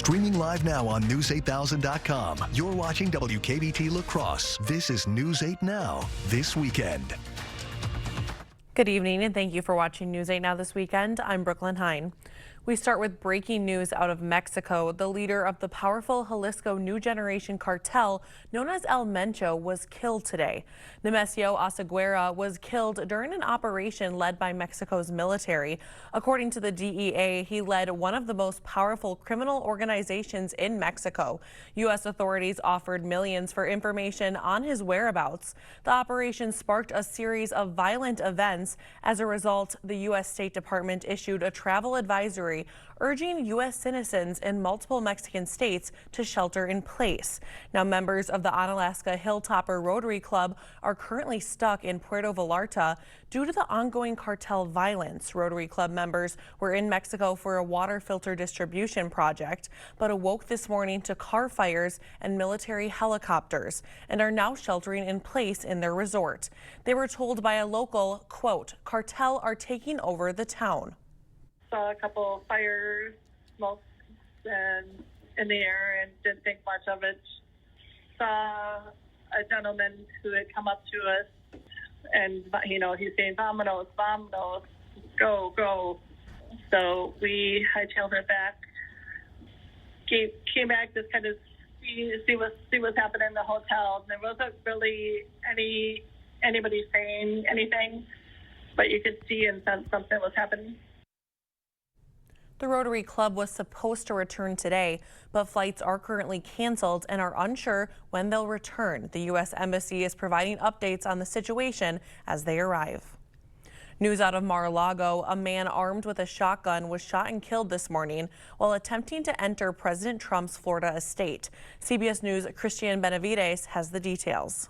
Streaming live now on News8000.com. You're watching WKBT La Crosse. This is News 8 Now, this weekend. Good evening and thank you for watching News 8 Now this weekend. I'm Brooklyn Hine. We start with breaking news out of Mexico. The leader of the powerful Jalisco New Generation cartel, known as El Mencho, was killed today. Nemesio Oseguera was killed during an operation led by Mexico's military. According to the DEA, he led one of the most powerful criminal organizations in Mexico. U.S. authorities offered millions for information on his whereabouts. The operation sparked a series of violent events. As a result, the U.S. State Department issued a travel advisory urging U.S. citizens in multiple Mexican states to shelter in place. Now, members of the Onalaska Hilltopper Rotary Club are currently stuck in Puerto Vallarta due to the ongoing cartel violence. Rotary Club members were in Mexico for a water filter distribution project, but awoke this morning to car fires and military helicopters and are now sheltering in place in their resort. They were told by a local, quote, "Cartel are taking over the town." Saw a couple fires, smoke in the air and didn't think much of it. Saw a gentleman who had come up to us and, he's saying, "Vámonos, vámonos, go, go." So we hightailed it back, came back to kind of see what's happening in the hotel. There wasn't really anybody saying anything, but you could see and sense something was happening. The Rotary Club was supposed to return today, but flights are currently canceled and are unsure when they'll return. The U.S. Embassy is providing updates on the situation as they arrive. News out of Mar-a-Lago, a man armed with a shotgun was shot and killed this morning while attempting to enter President Trump's Florida estate. CBS News' Christian Benavides has the details.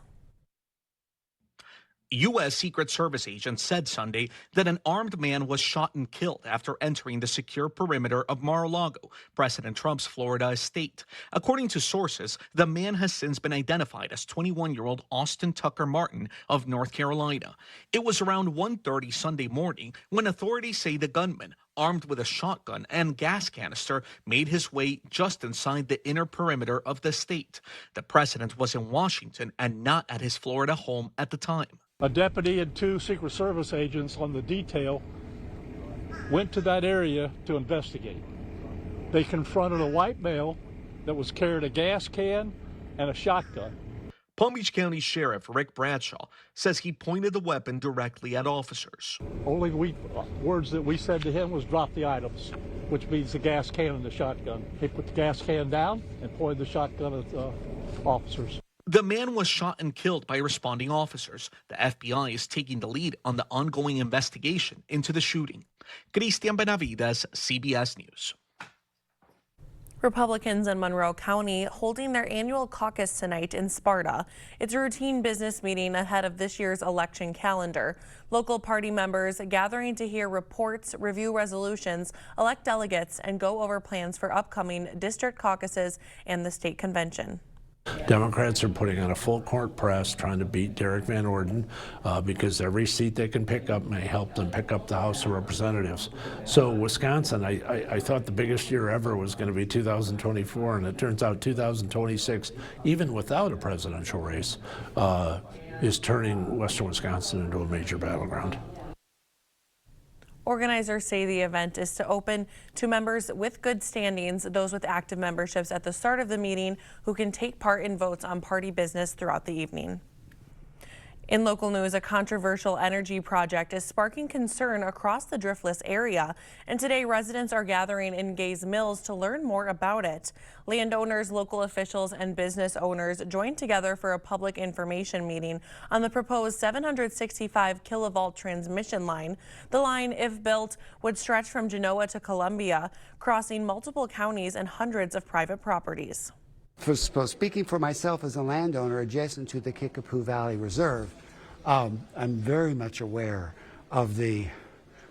U.S. Secret Service agents said Sunday that an armed man was shot and killed after entering the secure perimeter of Mar-a-Lago, President Trump's Florida estate. According to sources, the man has since been identified as 21-year-old Austin Tucker Martin of North Carolina. It was around 1:30 Sunday morning when authorities say the gunman, armed with a shotgun and gas canister, made his way just inside the inner perimeter of the state. The president was in Washington and not at his Florida home at the time. A deputy and 2 Secret Service agents on the detail went to that area to investigate. They confronted a white male that was carrying a gas can and a shotgun. Palm Beach County Sheriff Rick Bradshaw says he pointed the weapon directly at officers. Only words that we said to him was drop the items, which means the gas can and the shotgun. He put the gas can down and pointed the shotgun at the officers. The man was shot and killed by responding officers. The FBI is taking the lead on the ongoing investigation into the shooting. Christian Benavides, CBS News. Republicans in Monroe County holding their annual caucus tonight in Sparta. It's a routine business meeting ahead of this year's election calendar. Local party members gathering to hear reports, review resolutions, elect delegates, and go over plans for upcoming district caucuses and the state convention. Democrats are putting on a full court press trying to beat Derek Van Orden because every seat they can pick up may help them pick up the House of Representatives. So Wisconsin, I thought the biggest year ever was going to be 2024, and it turns out 2026, even without a presidential race, is turning western Wisconsin into a major battleground. Organizers say the event is to open to members with good standings, those with active memberships at the start of the meeting who can take part in votes on party business throughout the evening. In local news, a controversial energy project is sparking concern across the Driftless area, and today residents are gathering in Gays Mills to learn more about it. Landowners, local officials, and business owners joined together for a public information meeting on the proposed 765 kilovolt transmission line. The line, if built, would stretch from Genoa to Columbia, crossing multiple counties and hundreds of private properties. Speaking for myself as a landowner adjacent to the Kickapoo Valley Reserve, I'm very much aware of the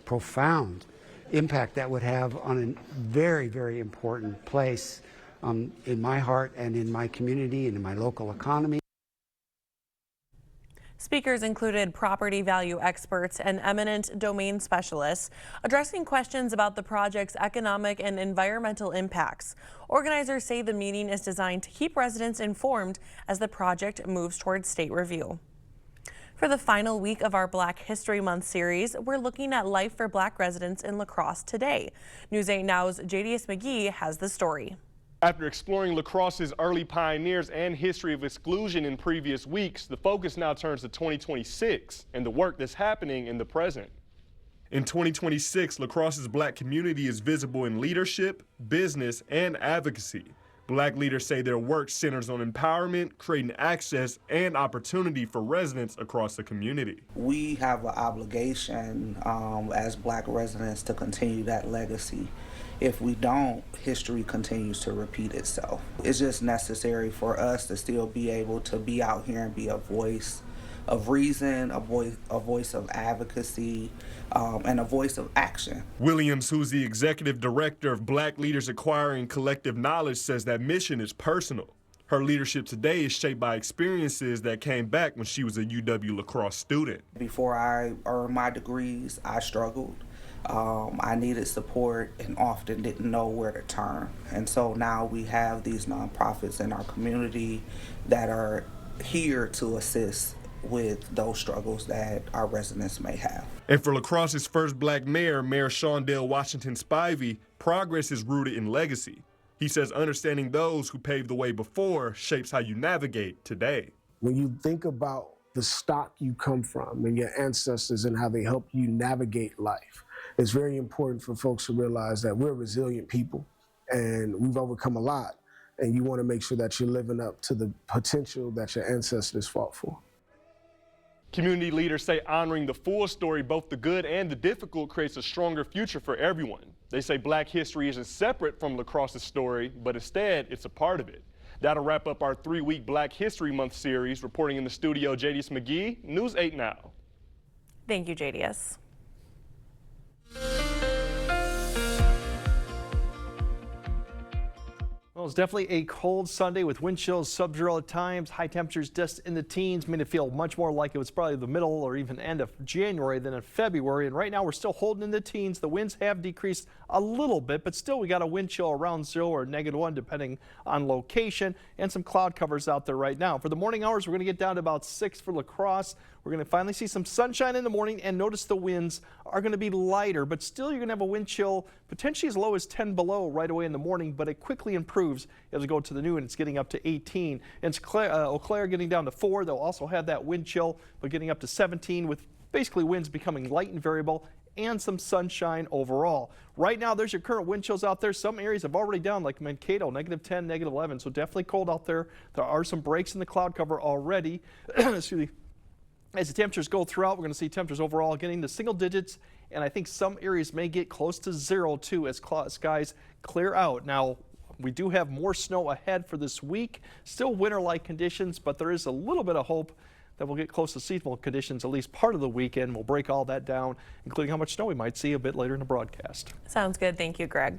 profound impact that would have on a very, very important place in my heart and in my community and in my local economy. Speakers included property value experts and eminent domain specialists addressing questions about the project's economic and environmental impacts. Organizers say the meeting is designed to keep residents informed as the project moves towards state review. For the final week of our Black History Month series, we're looking at life for Black residents in La Crosse today. News 8 Now's Jadius McGee has the story. After exploring La Crosse's early pioneers and history of exclusion in previous weeks, the focus now turns to 2026 and the work that's happening in the present. In 2026, La Crosse's Black community is visible in leadership, business, and advocacy. Black leaders say their work centers on empowerment, creating access and opportunity for residents across the community. We have an obligation as Black residents to continue that legacy. If we don't, history continues to repeat itself. It's just necessary for us to still be able to be out here and be a voice of reason, a voice of advocacy, and a voice of action. Williams, who's the executive director of Black Leaders Acquiring Collective Knowledge, says that mission is personal. Her leadership today is shaped by experiences that came back when she was a UW La Crosse student. Before I earned my degrees, I struggled. I needed support and often didn't know where to turn. And so now we have these nonprofits in our community that are here to assist with those struggles that our residents may have. And for La Crosse's first Black mayor, Mayor Shondell Washington Spivey, progress is rooted in legacy. He says understanding those who paved the way before shapes how you navigate today. When you think about the stock you come from and your ancestors and how they help you navigate life, it's very important for folks to realize that we're resilient people and we've overcome a lot, and you want to make sure that you're living up to the potential that your ancestors fought for. Community leaders say honoring the full story, both the good and the difficult, creates a stronger future for everyone. They say Black history isn't separate from La Crosse's story, but instead it's a part of it. That'll wrap up our 3-week Black History Month series. Reporting in the studio, Jadius McGee, News 8 Now. Thank you, Jadius. Well, it's definitely a cold Sunday with wind chills sub-zero at times, high temperatures just in the teens, made it feel much more like it was probably the middle or even end of January than in February. And right now we're still holding in the teens. The winds have decreased a little bit, but still we got a wind chill around 0 or -1 depending on location, and some cloud covers out there right now. For the morning hours, we're going to get down to about 6 for La Crosse. We're going to finally see some sunshine in the morning, and notice the winds are going to be lighter, but still you're going to have a wind chill potentially as low as 10 below right away in the morning, but it quickly improves as we go to the noon. It's getting up to 18. And Eau Claire getting down to 4. They'll also have that wind chill, but getting up to 17 with basically winds becoming light and variable and some sunshine overall. Right now, there's your current wind chills out there. Some areas have already down, like Mankato, -10, -11, so definitely cold out there. There are some breaks in the cloud cover already. Excuse me. As the temperatures go throughout, we're going to see temperatures overall getting to single digits, and I think some areas may get close to 0 too as skies clear out. Now, we do have more snow ahead for this week. Still winter-like conditions, but there is a little bit of hope that we'll get close to seasonal conditions at least part of the weekend. We'll break all that down, including how much snow we might see a bit later in the broadcast. Sounds good. Thank you, Greg.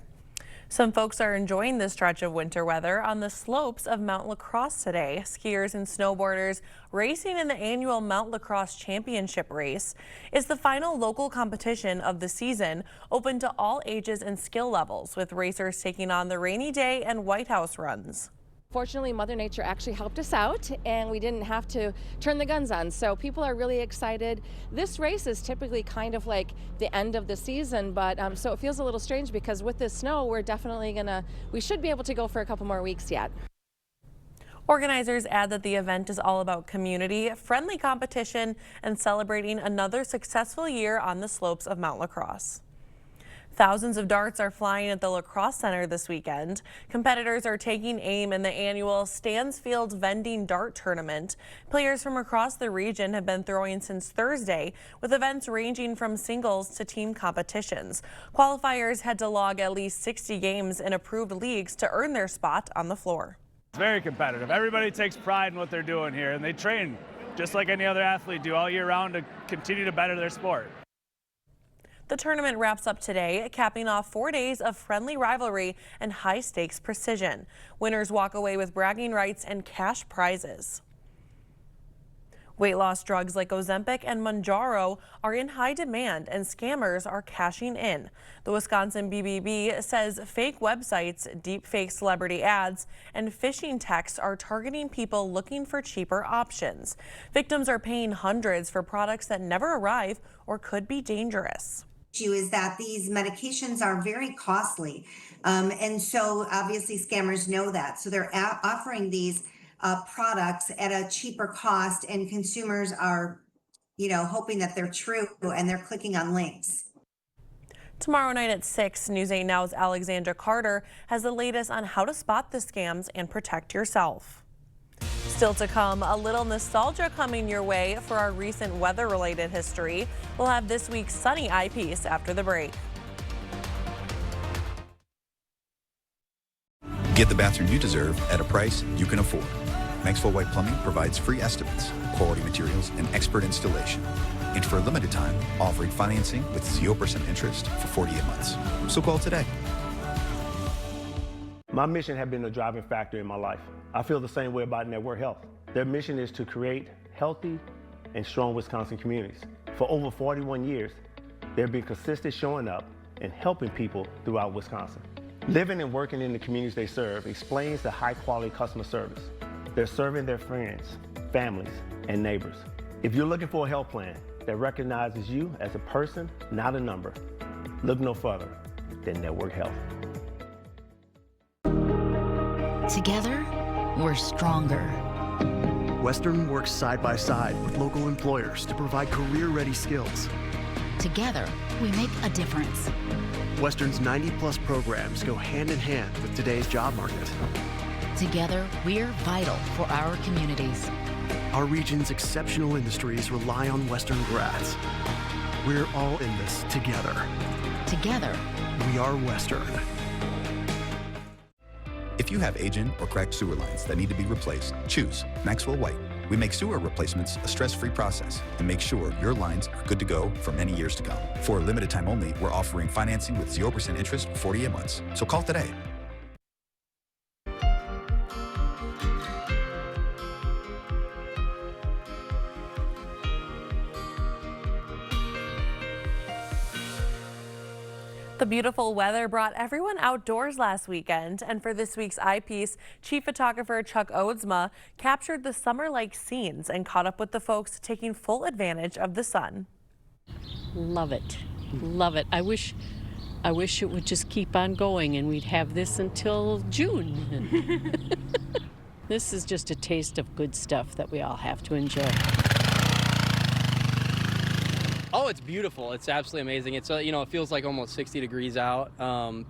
Some folks are enjoying this stretch of winter weather on the slopes of Mount La Crosse today. Skiers and snowboarders racing in the annual Mount La Crosse Championship race is the final local competition of the season, open to all ages and skill levels, with racers taking on the Rainy Day and White House runs. Fortunately, Mother Nature actually helped us out and we didn't have to turn the guns on. So people are really excited. This race is typically kind of like the end of the season, but so it feels a little strange because with this snow, we should be able to go for a couple more weeks yet. Organizers add that the event is all about community, friendly competition, and celebrating another successful year on the slopes of Mount La Crosse. Thousands of darts are flying at the La Crosse Center this weekend. Competitors are taking aim in the annual Stansfield Vending Dart Tournament. Players from across the region have been throwing since Thursday, with events ranging from singles to team competitions. Qualifiers had to log at least 60 games in approved leagues to earn their spot on the floor. It's very competitive. Everybody takes pride in what they're doing here, and they train just like any other athlete do all year round to continue to better their sport. The tournament wraps up today, capping off 4 days of friendly rivalry and high-stakes precision. Winners walk away with bragging rights and cash prizes. Weight loss drugs like Ozempic and Mounjaro are in high demand and scammers are cashing in. The Wisconsin BBB says fake websites, deep fake celebrity ads, and phishing texts are targeting people looking for cheaper options. Victims are paying hundreds for products that never arrive or could be dangerous. Issue is that these medications are very costly. And so obviously scammers know that. So they're offering these products at a cheaper cost, and consumers are, hoping that they're true, and they're clicking on links. Tomorrow night at 6, News 8 Now's Alexandra Carter has the latest on how to spot the scams and protect yourself. Still to come, a little nostalgia coming your way for our recent weather-related history. We'll have this week's sunny eyepiece after the break. Get the bathroom you deserve at a price you can afford. Maxwell White Plumbing provides free estimates, quality materials, and expert installation. And for a limited time, offering financing with 0% interest for 48 months. So call today. My mission has been a driving factor in my life. I feel the same way about Network Health. Their mission is to create healthy and strong Wisconsin communities. For over 41 years, they've been consistent showing up and helping people throughout Wisconsin. Living and working in the communities they serve explains the high-quality customer service. They're serving their friends, families, and neighbors. If you're looking for a health plan that recognizes you as a person, not a number, look no further than Network Health. Together, we're stronger. Western works side by side with local employers to provide career-ready skills. Together, we make a difference. Western's 90-plus programs go hand in hand with today's job market. Together, we're vital for our communities. Our region's exceptional industries rely on Western grads. We're all in this together. Together, we are Western. If you have aging or cracked sewer lines that need to be replaced, choose Maxwell White. We make sewer replacements a stress-free process and make sure your lines are good to go for many years to come. For a limited time only, we're offering financing with 0% interest for 48 months. So call today. The beautiful weather brought everyone outdoors last weekend, and for this week's eyepiece, chief photographer Chuck Oadsma captured the summer-like scenes and caught up with the folks taking full advantage of the sun. Love it. Love it. I wish it would just keep on going and we'd have this until June. This is just a taste of good stuff that we all have to enjoy. Oh, it's beautiful. It's absolutely amazing. It's it feels like almost 60 degrees out.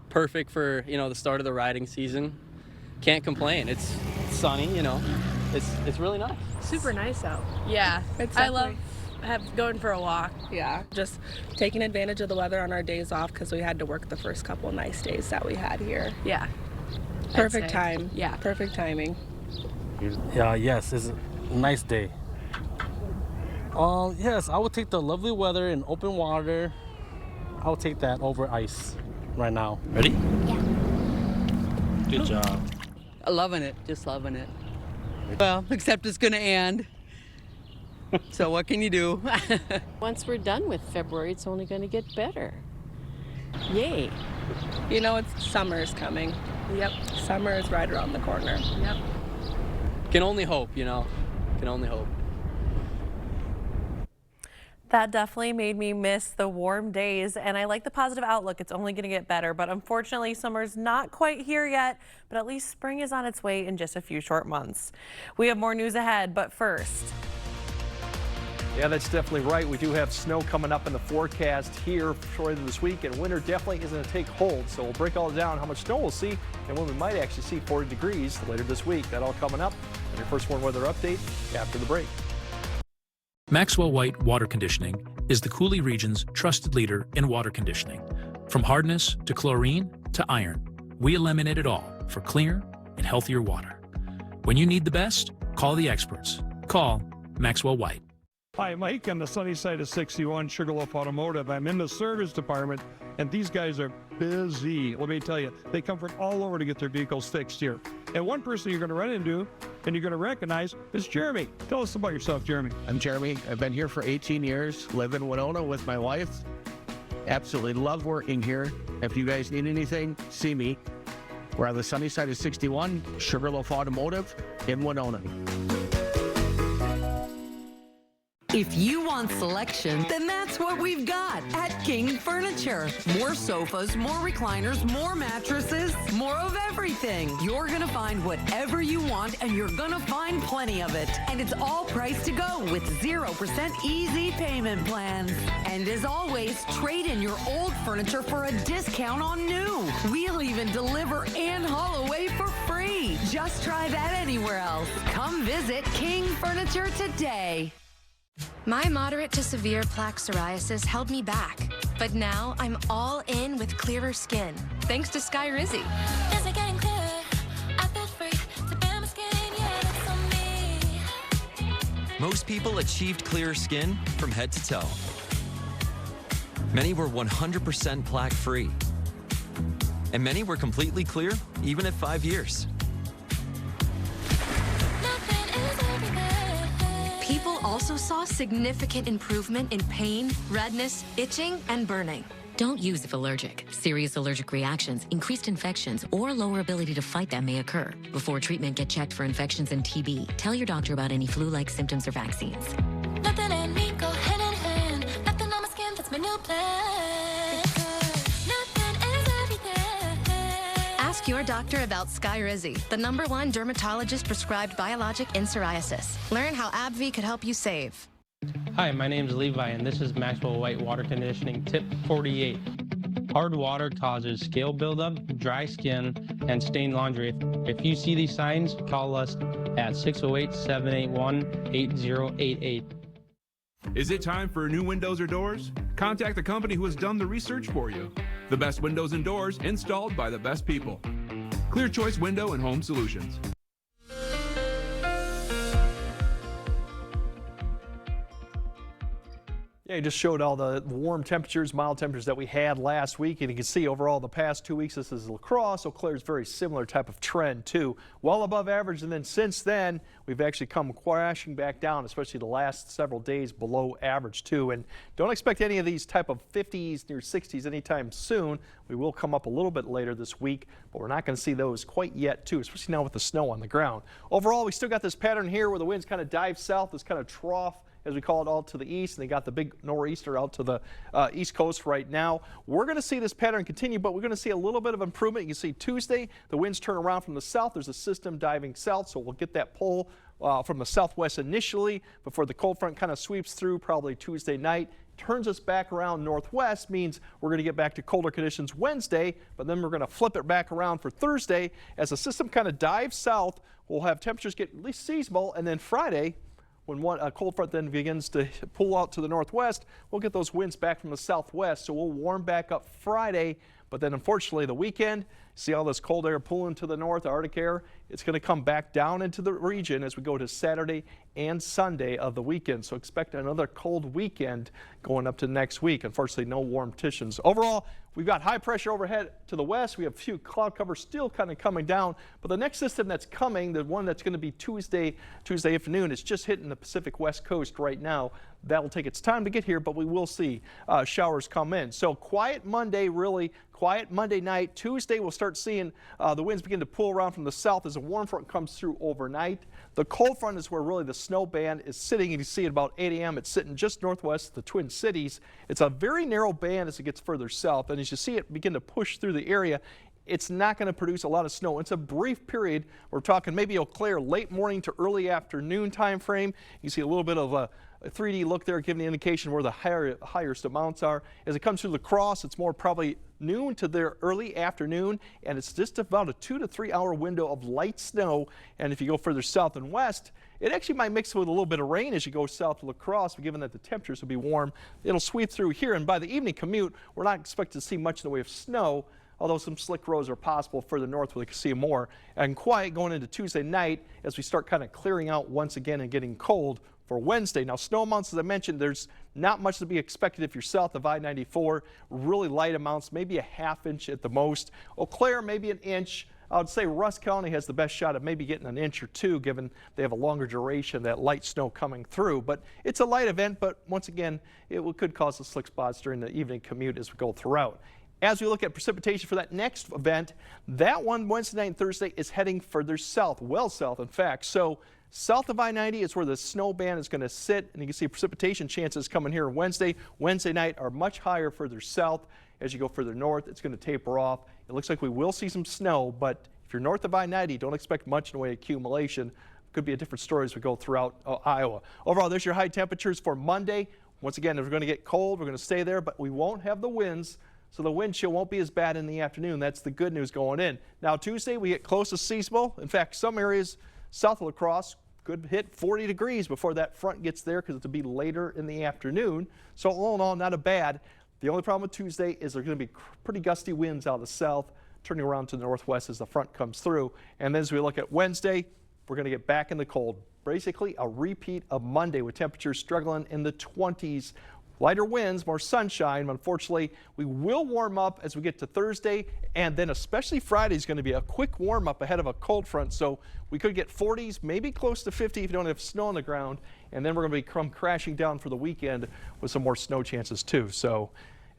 Perfect for the start of the riding season. Can't complain. It's sunny. It's really nice. Super nice out. Yeah, I love going for a walk. Yeah, just taking advantage of the weather on our days off because we had to work the first couple nice days that we had here. Yeah, perfect time. Yeah, perfect timing. Yes, it's a nice day. Yes, I would take the lovely weather and open water. I would take that over ice right now. Ready? Yeah. Good job. Loving it, just loving it. Well, except it's gonna end. So what can you do? Once we're done with February, it's only gonna get better. Yay. It's summer is coming. Yep, summer is right around the corner. Yep. Can only hope, Can only hope. That definitely made me miss the warm days, and I like the positive outlook. It's only going to get better, but unfortunately summer's not quite here yet, but at least spring is on its way in just a few short months. We have more news ahead, but first. Yeah, that's definitely right. We do have snow coming up in the forecast here for this week, and winter definitely isn't going to take hold. So we'll break all down how much snow we'll see and when we might actually see 40 degrees later this week. That all coming up in your first warm weather update after the break. Maxwell White Water Conditioning is the Coulee region's trusted leader in water conditioning. From hardness to chlorine to iron, we eliminate it all for cleaner and healthier water. When you need the best, call the experts. Call Maxwell White. Hi, Mike on the sunny side of 61 Sugarloaf Automotive. I'm in the service department, and these guys are busy. Let me tell you, they come from all over to get their vehicles fixed here. And one person you're going to run into and you're going to recognize is Jeremy. Tell us about yourself, Jeremy. I'm Jeremy. I've been here for 18 years, live in Winona with my wife. Absolutely love working here. If you guys need anything, see me. We're on the sunny side of 61, Sugarloaf Automotive in Winona. If you want selection, then that's what we've got at King Furniture. More sofas, more recliners, more mattresses, more of everything. You're gonna find whatever you want, and you're gonna find plenty of it. And it's all priced to go with 0% easy payment plans. And as always, trade in your old furniture for a discount on new. We'll even deliver and haul away for free. Just try that anywhere else. Come visit King Furniture today. My moderate to severe plaque psoriasis held me back, but now I'm all in with clearer skin, thanks to Skyrizi. Is it getting clearer? I feel free to bare my skin, yeah, that's on me. Most people achieved clearer skin from head to toe. Many were 100% plaque-free. And many were completely clear, even at 5 years. People also saw significant improvement in pain, redness, itching, and burning. Don't use if allergic. Serious allergic reactions, increased infections, or lower ability to fight them may occur. Before treatment, get checked for infections and TB. Tell your doctor about any flu-like symptoms or vaccines. Nothing and me go hand in hand. Nothing on my skin, that's my new plan. Nothing is everything. Ask your doctor about Skyrizi, the #1 dermatologist-prescribed biologic in psoriasis. Learn how AbbVie could help you save. Hi, my name is Levi, and this is Maxwell White Water Conditioning Tip 48. Hard water causes scale buildup, dry skin, and stained laundry. If you see these signs, call us at 608-781-8088. Is it time for new windows or doors? Contact the company who has done the research for you. The best windows and doors installed by the best people. Clear Choice Window and Home Solutions. Yeah, I just showed all the warm temperatures, mild temperatures that we had last week, and you can see overall the past 2 weeks, this is La Crosse. Eau Claire's very similar type of trend too, well above average, and then since then we've actually come crashing back down, especially the last several days below average too. And don't expect any of these type of 50s near 60s anytime soon. We will come up a little bit later this week, but we're not going to see those quite yet too, especially now with the snow on the ground. Overall, we still got this pattern here where the winds kind of dive south, this kind of trough, as we call it, all to the east, and they got the big nor'easter out to the east coast right now. We're going to see this pattern continue, but we're going to see a little bit of improvement. You can see Tuesday, the winds turn around from the south. There's a system diving south, so we'll get that pull from the southwest initially before the cold front kind of sweeps through probably Tuesday night. Turns us back around northwest, means we're going to get back to colder conditions Wednesday, but then we're going to flip it back around for Thursday. As the system kind of dives south, we'll have temperatures get at least seasonable, and then Friday, when a cold front then begins to pull out to the northwest, we'll get those winds back from the southwest, so we'll warm back up Friday. But then unfortunately the weekend, see all this cold air pulling to the north, Arctic air, it's going to come back down into the region as we go to Saturday and Sunday of the weekend. So expect another cold weekend going up to next week. Unfortunately, no warm conditions. Overall, we've got high pressure overhead to the west. We have a few cloud covers still kind of coming down, but the next system that's coming, the one that's going to be Tuesday afternoon, is just hitting the Pacific West Coast right now. That'll take its time to get here, but we will see showers come in. So quiet Monday, really quiet Monday night. Tuesday, we'll start seeing the winds begin to pull around from the south as a warm front comes through overnight. The cold front is where really the snow band is sitting. You can see at about 8 a.m. it's sitting just northwest of the Twin Cities. It's a very narrow band as it gets further south, and as you see it begin to push through the area, it's not going to produce a lot of snow. It's a brief period. We're talking maybe Eau Claire late morning to early afternoon time frame. You see a little bit of a 3D look there, giving the indication where the highest amounts are. As it comes through La Crosse, it's more probably noon to their early afternoon, and it's just about a 2 to 3 hour window of light snow. And if you go further south and west, it actually might mix with a little bit of rain as you go south to La Crosse, but given that the temperatures will be warm, it'll sweep through here. And by the evening commute, we're not expecting to see much in the way of snow, although some slick roads are possible further north where we can see more. And quiet going into Tuesday night as we start kind of clearing out once again and getting cold for Wednesday. Now, snow amounts, as I mentioned, there's not much to be expected if you're south of I-94. Really light amounts, maybe a ½ inch at the most. Eau Claire, maybe an inch. I would say Rusk County has the best shot of maybe getting an inch or two, given they have a longer duration, that light snow coming through. But it's a light event, but once again, it could cause some slick spots during the evening commute as we go throughout. As we look at precipitation for that next event, that one Wednesday night and Thursday is heading further south, well south in fact. So south of I-90 is where the snow band is going to sit, and you can see precipitation chances coming here Wednesday. Wednesday night are much higher further south. As you go further north, it's going to taper off. It looks like we will see some snow, but if you're north of I-90, don't expect much in the way of accumulation. Could be a different story as we go throughout Iowa. Overall, there's your high temperatures for Monday. Once again, if we're going to get cold, we're going to stay there, but we won't have the winds, so the wind chill won't be as bad in the afternoon. That's the good news going in. Now, Tuesday, we get close to seasonable. In fact, some areas south of La Crosse could hit 40 degrees before that front gets there because it'll be later in the afternoon. So all in all, not a bad. The only problem with Tuesday is there's going to be pretty gusty winds out of the south, turning around to the northwest as the front comes through. And then as we look at Wednesday, we're going to get back in the cold. Basically a repeat of Monday with temperatures struggling in the 20s. Lighter winds, more sunshine. Unfortunately, we will warm up as we get to Thursday, and then especially Friday is going to be a quick warm up ahead of a cold front. So we could get 40s, maybe close to 50 if you don't have snow on the ground. And then we're going to come crashing down for the weekend with some more snow chances too. So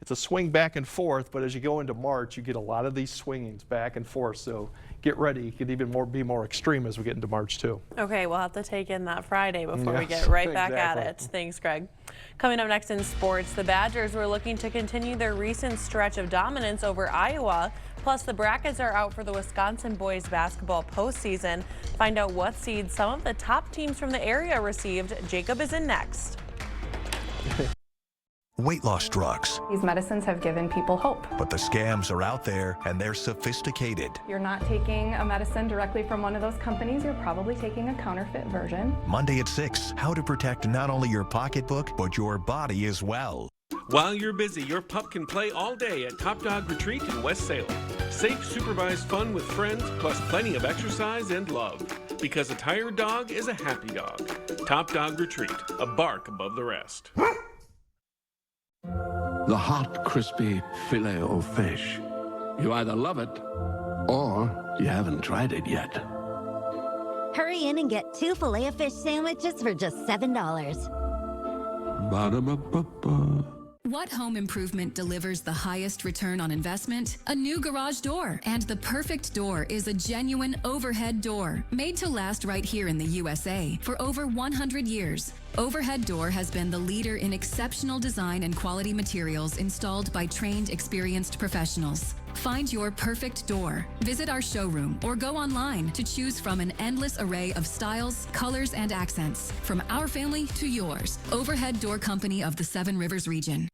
it's a swing back and forth, but as you go into March, you get a lot of these swingings back and forth. So get ready. It could even be more extreme as we get into March too. Okay, we'll have to take in that Friday before we get right back at it. Thanks, Greg. Coming up next in sports, the Badgers were looking to continue their recent stretch of dominance over Iowa. Plus, the brackets are out for the Wisconsin boys basketball postseason. Find out what seeds some of the top teams from the area received. Jacob is in next. Weight loss drugs. These medicines have given people hope. But the scams are out there and they're sophisticated. You're not taking a medicine directly from one of those companies, you're probably taking a counterfeit version. Monday at 6, how to protect not only your pocketbook, but your body as well. While you're busy, your pup can play all day at Top Dog Retreat in West Salem. Safe, supervised fun with friends, plus plenty of exercise and love. Because a tired dog is a happy dog. Top Dog Retreat, a bark above the rest. The hot, crispy filet o fish. You either love it or you haven't tried it yet. Hurry in and get 2 Filet-O-Fish sandwiches for just $7. Ba-da-ba-ba-ba. What home improvement delivers the highest return on investment? A new garage door. And the perfect door is a genuine overhead door, made to last right here in the USA for over 100 years. Overhead Door has been the leader in exceptional design and quality materials installed by trained, experienced professionals. Find your perfect door. Visit our showroom or go online to choose from an endless array of styles, colors, and accents. From our family to yours. Overhead Door Company of the Seven Rivers region.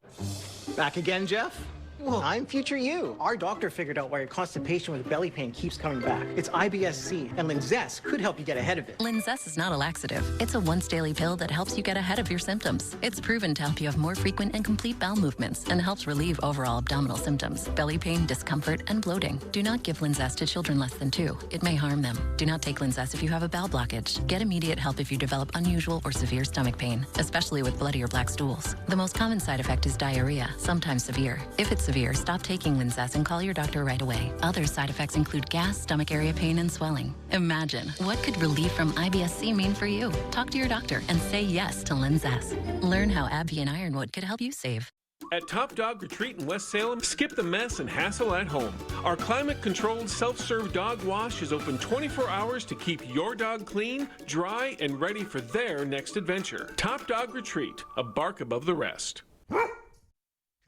Back again, Jeff? Well, I'm future you. Our doctor figured out why your constipation with belly pain keeps coming back. It's IBS-C, and Linzess could help you get ahead of it. Linzess is not a laxative. It's a once-daily pill that helps you get ahead of your symptoms. It's proven to help you have more frequent and complete bowel movements and helps relieve overall abdominal symptoms, belly pain, discomfort, and bloating. Do not give Linzess to children less than 2. It may harm them. Do not take Linzess if you have a bowel blockage. Get immediate help if you develop unusual or severe stomach pain, especially with bloody or black stools. The most common side effect is diarrhea, sometimes severe. If it's severe, stop taking Linzess and call your doctor right away. Other side effects include gas, stomach area pain, and swelling. Imagine, what could relief from IBS-C mean for you? Talk to your doctor and say yes to Linzess. Learn how AbbVie and Ironwood could help you save. At Top Dog Retreat in West Salem, skip the mess and hassle at home. Our climate-controlled self-serve dog wash is open 24 hours to keep your dog clean, dry, and ready for their next adventure. Top Dog Retreat, a bark above the rest.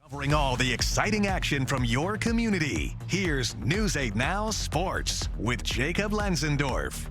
Covering all the exciting action from your community. Here's News 8 Now Sports with Jacob Lenzendorf.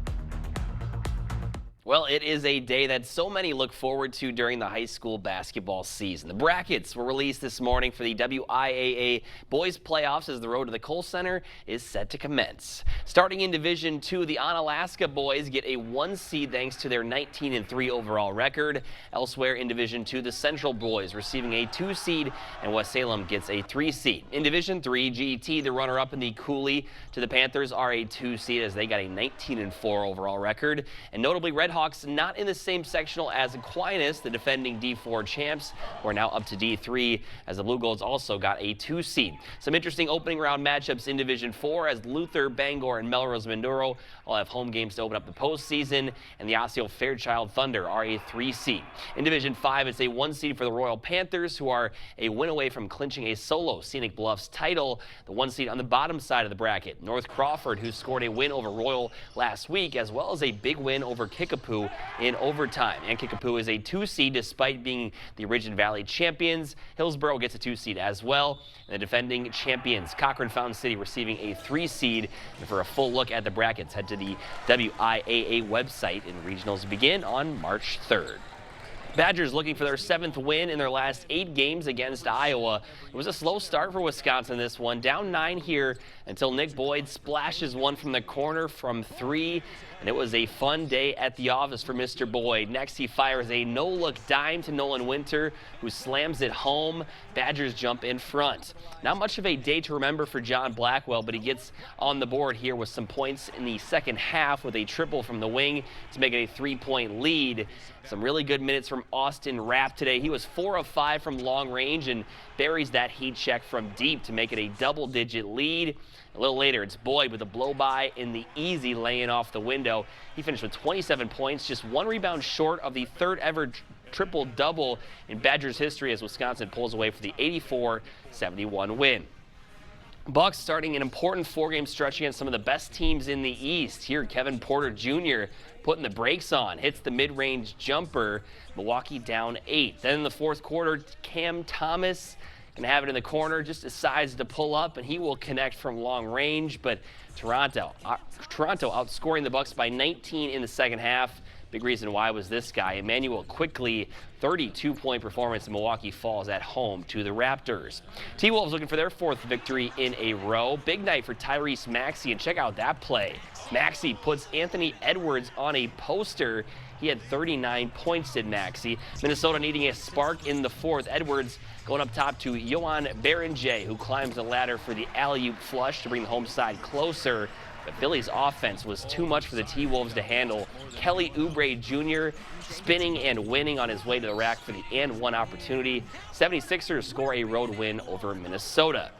Well, it is a day that so many look forward to during the high school basketball season. The brackets were released this morning for the WIAA boys playoffs as the road to the Kohl Center is set to commence. Starting in Division II, the Onalaska boys get a 1 seed thanks to their 19-3 overall record. Elsewhere in Division II, the Central boys receiving a 2 seed and West Salem gets a 3 seed. In Division III, GET, the runner-up in the Cooley to the Panthers, are a 2 seed as they got a 19-4 overall record. And notably, Red Nighthawks not in the same sectional as Aquinas, the defending D4 champs, who are now up to D3, as the Blue Golds also got a 2 seed. Some interesting opening round matchups in Division 4 as Luther, Bangor, and Melrose Mindoro all have home games to open up the postseason, and the Osseo Fairchild Thunder are a 3 seed. In Division 5, it's a 1 seed for the Royal Panthers, who are a win away from clinching a solo Scenic Bluffs title. The 1 seed on the bottom side of the bracket, North Crawford, who scored a win over Royal last week, as well as a big win over Kickapoo in overtime. And Kickapoo is a 2 seed despite being the Ridge and Valley champions. Hillsborough gets a 2 seed as well. And the defending champions, Cochrane Fountain City, receiving a 3 seed. And for a full look at the brackets, head to the WIAA website, and regionals begin on March 3rd. Badgers looking for their 7th win in their last 8 games against Iowa. It was a slow start for Wisconsin this one, down 9 here until Nick Boyd splashes one from the corner from 3, and it was a fun day at the office for Mr. Boyd. Next, he fires a no-look dime to Nolan Winter, who slams it home. Badgers jump in front. Not much of a day to remember for John Blackwell, but he gets on the board here with some points in the second half with a triple from the wing to make it a 3-point lead. Some really good minutes from Austin Rapp today. He was 4 of 5 from long range and buries that heat check from deep to make it a double-digit lead. A little later, it's Boyd with a blow-by in the easy laying off the window. He finished with 27 points, just 1 rebound short of the 3rd ever triple-double in Badgers history as Wisconsin pulls away for the 84-71 win. Bucks starting an important 4-game stretch against some of the best teams in the East. Here, Kevin Porter Jr. putting the brakes on, hits the mid-range jumper. Milwaukee down 8. Then in the 4th quarter, Cam Thomas can have it in the corner, just decides to pull up, and he will connect from long range. But Toronto outscoring the Bucks by 19 in the second half. Big reason why was this guy, Emmanuel Quickly, 32-point performance in Milwaukee falls at home to the Raptors. T-Wolves looking for their 4th victory in a row. Big night for Tyrese Maxey, and check out that play. Maxey puts Anthony Edwards on a poster. He had 39 points, did Maxey. Minnesota needing a spark in the 4th. Edwards going up top to Johan Berenjay, who climbs the ladder for the alley-oop flush to bring the home side closer. But Philly's offense was too much for the T-Wolves to handle. Kelly Oubre Jr. spinning and winning on his way to the rack for the and-one opportunity. 76ers score a road win over Minnesota.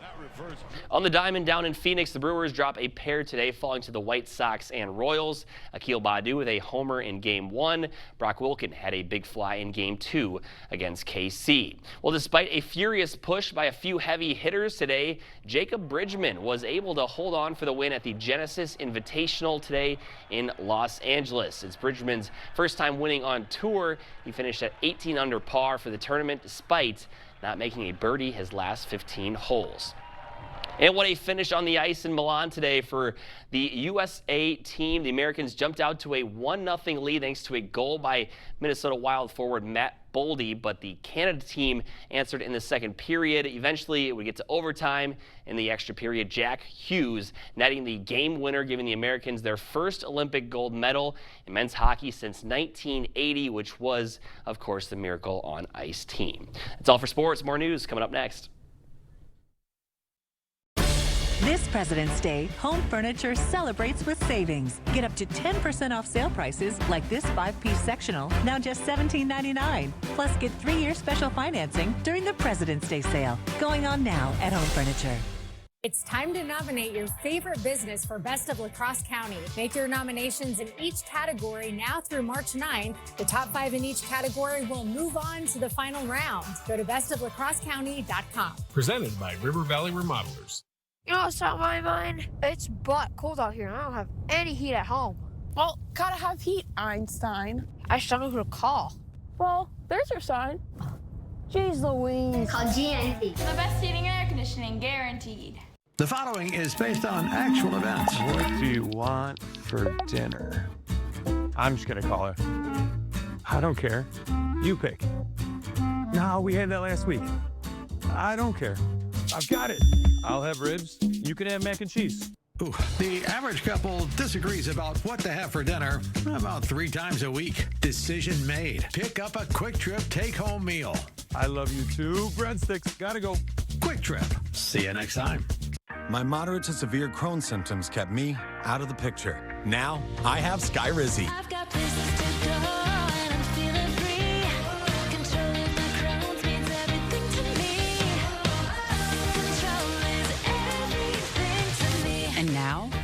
On the diamond down in Phoenix, the Brewers drop a pair today, falling to the White Sox and Royals. Akil Baddoo with a homer in Game 1. Brock Wilken had a big fly in Game 2 against KC. Well, despite a furious push by a few heavy hitters today, Jacob Bridgman was able to hold on for the win at the Genesis Invitational today in Los Angeles. It's Bridgman's first time winning on tour. He finished at 18 under par for the tournament, despite not making a birdie his last 15 holes. And what a finish on the ice in Milan today for the USA team. The Americans jumped out to a 1-0 lead thanks to a goal by Minnesota Wild forward Matt Boldy, but the Canada team answered in the second period. Eventually, it would get to overtime. In the extra period, Jack Hughes netting the game winner, giving the Americans their first Olympic gold medal in men's hockey since 1980, which was, of course, the Miracle on Ice team. That's all for sports. More news coming up next. This President's Day, Home Furniture celebrates with savings. Get up to 10% off sale prices like this 5-piece sectional, now just $17.99. Plus, get 3-year special financing during the President's Day sale, going on now at Home Furniture. It's time to nominate your favorite business for Best of La Crosse County. Make your nominations in each category now through March 9th. The top 5 in each category will move on to the final round. Go to bestoflacrossecounty.com. Presented by River Valley Remodelers. You know what's on my mind? It's butt cold out here and I don't have any heat at home. Well, gotta have heat, Einstein. I just don't know who to call. Well, there's your sign. Jeez Louise. Call GNC. The best heating and air conditioning, guaranteed. The following is based on actual events. What do you want for dinner? I'm just gonna call her. I don't care. You pick. No, we had that last week. I don't care. I've got it. I'll have ribs. You can have mac and cheese. Ooh, the average couple disagrees about what to have for dinner about 3 times a week. Decision made. Pick up a Quick Trip take-home meal. I love you too. Breadsticks. Gotta go. Quick Trip. See you next time. My moderate to severe Crohn's symptoms kept me out of the picture. Now I have Skyrizi. I've got places to go.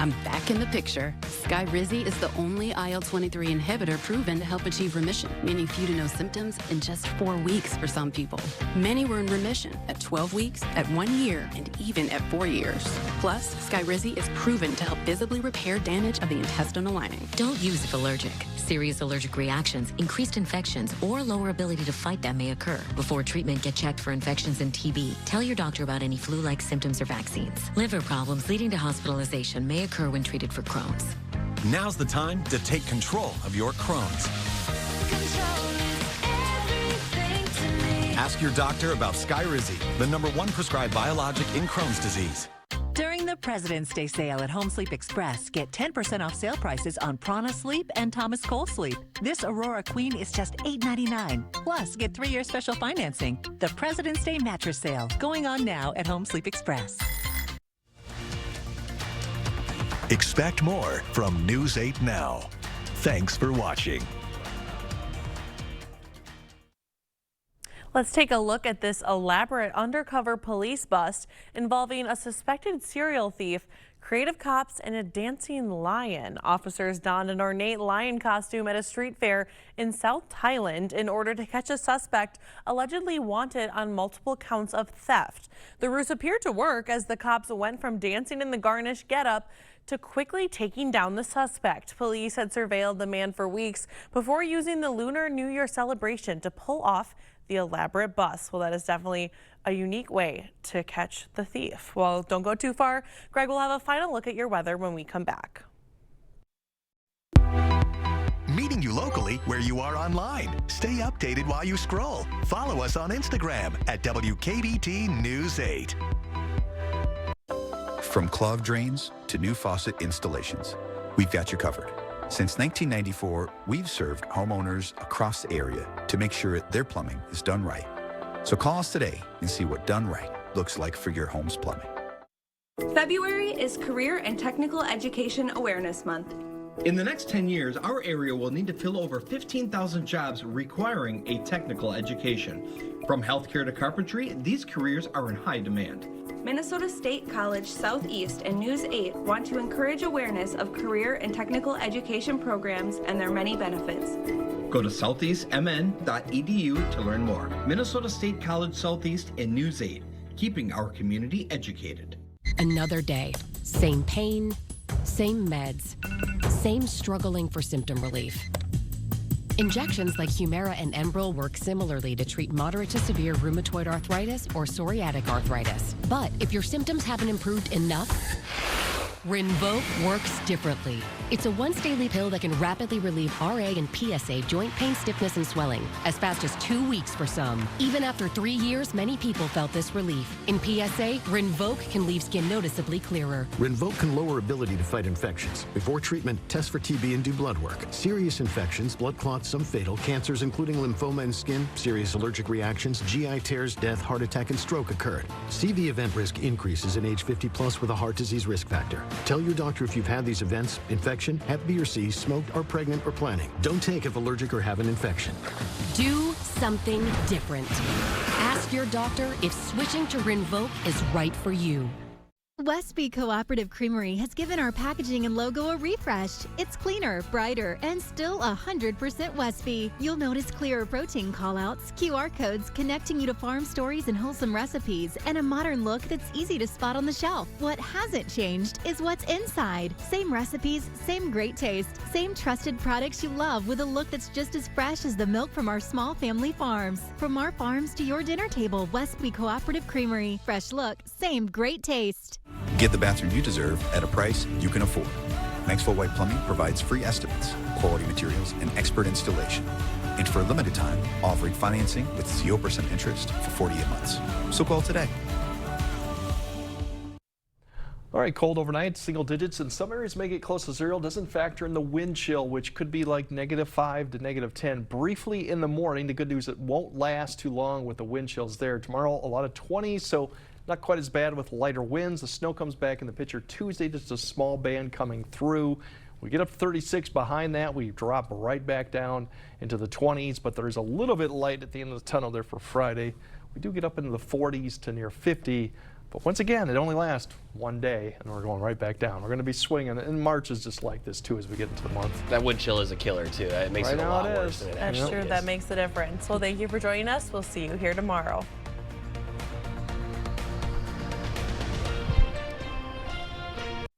I'm back in the picture. Skyrizi is the only IL-23 inhibitor proven to help achieve remission, meaning few to no symptoms in just 4 weeks for some people. Many were in remission at 12 weeks, at 1 year, and even at 4 years. Plus, Skyrizi is proven to help visibly repair damage of the intestinal lining. Don't use if allergic. Serious allergic reactions, increased infections, or lower ability to fight them may occur. Before treatment, get checked for infections and TB. Tell your doctor about any flu-like symptoms or vaccines. Liver problems leading to hospitalization may occur when treated for Crohn's. Now's the time to take control of your Crohn's. Ask your doctor about Skyrizi, the #1 prescribed biologic in Crohn's disease. During the President's Day sale at Home Sleep Express, get 10% off sale prices on Prana Sleep and Thomas Cole Sleep. This Aurora Queen is just $8.99. Plus, get 3-year special financing. The President's Day mattress sale going on now at Home Sleep Express. Expect more from News 8 Now. Thanks for watching. Let's take a look at this elaborate undercover police bust involving a suspected serial thief, creative cops, and a dancing lion. Officers donned an ornate lion costume at a street fair in South Thailand in order to catch a suspect allegedly wanted on multiple counts of theft. The ruse appeared to work as the cops went from dancing in the garnish getup to quickly taking down the suspect. Police had surveilled the man for weeks before using the Lunar New Year celebration to pull off the elaborate bust. Well, that is definitely a unique way to catch the thief. Well, don't go too far. Greg will have a final look at your weather when we come back. Meeting you locally where you are online. Stay updated while you scroll. Follow us on Instagram at WKBT News 8. From clogged drains to new faucet installations, we've got you covered. Since 1994, we've served homeowners across the area to make sure their plumbing is done right. So call us today and see what done right looks like for your home's plumbing. February is Career and Technical Education Awareness Month. In the next 10 years, our area will need to fill over 15,000 jobs requiring a technical education. From healthcare to carpentry, these careers are in high demand. Minnesota State College Southeast and News 8 want to encourage awareness of career and technical education programs and their many benefits. Go to southeastmn.edu to learn more. Minnesota State College Southeast and News 8, keeping our community educated. Another day, same pain, same meds, same struggling for symptom relief. Injections like Humira and Enbrel work similarly to treat moderate to severe rheumatoid arthritis or psoriatic arthritis. But if your symptoms haven't improved enough, Rinvoq works differently. It's a once-daily pill that can rapidly relieve RA and PSA joint pain, stiffness, and swelling as fast as 2 weeks for some. Even after 3 years, many people felt this relief. In PSA, Rinvoq can leave skin noticeably clearer. Rinvoq can lower ability to fight infections. Before treatment, test for TB and do blood work. Serious infections, blood clots, some fatal, cancers including lymphoma and skin, serious allergic reactions, GI tears, death, heart attack, and stroke occurred. CV event risk increases in age 50 plus with a heart disease risk factor. Tell your doctor if you've had these events, infection, Hep B or C, smoked, are pregnant, or planning. Don't take if allergic or have an infection. Do something different. Ask your doctor if switching to Rinvoq is right for you. Westby Cooperative Creamery has given our packaging and logo a refresh. It's cleaner, brighter, and still 100% Westby. You'll notice clearer protein callouts, QR codes connecting you to farm stories and wholesome recipes, and a modern look that's easy to spot on the shelf. What hasn't changed is what's inside. Same recipes, same great taste, same trusted products you love with a look that's just as fresh as the milk from our small family farms. From our farms to your dinner table, Westby Cooperative Creamery. Fresh look, same great taste. Get the bathroom you deserve at a price you can afford. Maxwell White Plumbing provides free estimates, quality materials, and expert installation. And for a limited time, offering financing with 0% interest for 48 months. So call today. All right, cold overnight, single digits, and some areas may get close to 0. Doesn't factor in the wind chill, which could be like -5 to -10 briefly in the morning. The good news, it won't last too long with the wind chills there. Tomorrow, a lot of 20s, so not quite as bad with lighter winds. The snow comes back in the picture Tuesday, just a small band coming through. We get up 36 behind that. We drop right back down into the 20s, but there's a little bit light at the end of the tunnel there for Friday. We do get up into the 40s to near 50 But once again, it only lasts one day, and we're going right back down. We're going to be swinging, and March is just like this, too, as we get into the month. That wind chill is a killer, too. It makes it a lot worse than it That's actually true. is. That makes a difference. Well, thank you for joining us. We'll see you here tomorrow.